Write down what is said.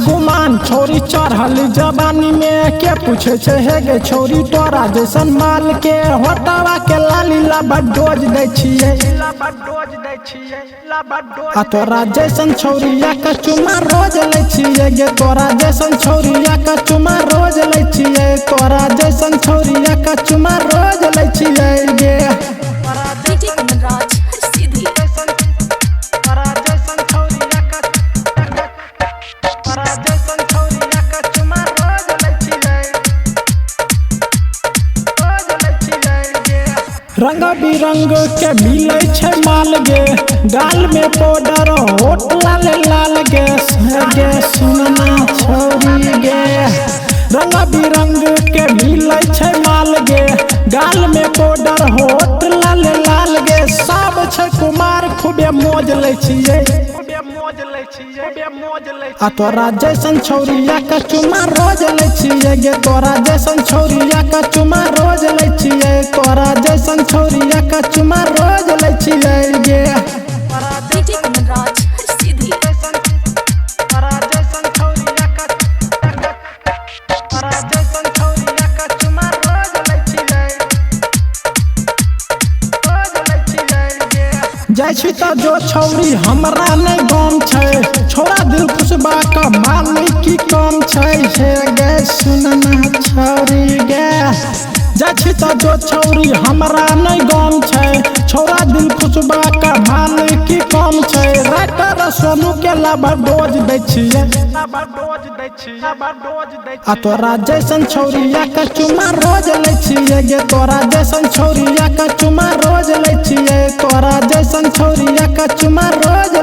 गुमान छोरी चढ़ल जवानी में के पूछे छे हे गे छोरी तोरा जैसन माल के होटवा के लाली डोज दे छिए आ तोरा जैसन छौरिया का चुमा रोज ले छिए गे तोरा जैसन छौरिया का चुमा रोज ले छिए तोरा जैसन छौरिया का चुमा रोज ले छिए गे रंग बिरंग के मिले छे माल गे गाल में पाउडर होठ लाल लाल गे सुनना छोरी गे रंग बिरंग के मिले छे माल गे गाल में पाउडर होठ लाल लाल गे सब छे कुमार खूबे मौज ले छिए आ तोरा जैसन छौरिया का चुमा रोज ले छिए गे तोरा जैसन छौरिया का चुमा रोज ले छिए तोरा जैसन छौरिया का चुमा रोज ले छिए गे जाइ छी तो जो छौरी हमरा नहीं गम छे छोरा दिल खुशबा का माल की कम छे गे सुनना छौरी गे जाइ छी तो जो छौरी हमरा नहीं गम छे छोरा दिल खुशबा का माल की कम छे राइटर सोनू के डोज दे छिए आ तोरा जैसन छौरिया का चुमा रोज ले छिए गे तोरा जैसन छौरिया का चुमा रोज ले छिए तोरा जैसन छौरिया का चुमा रोज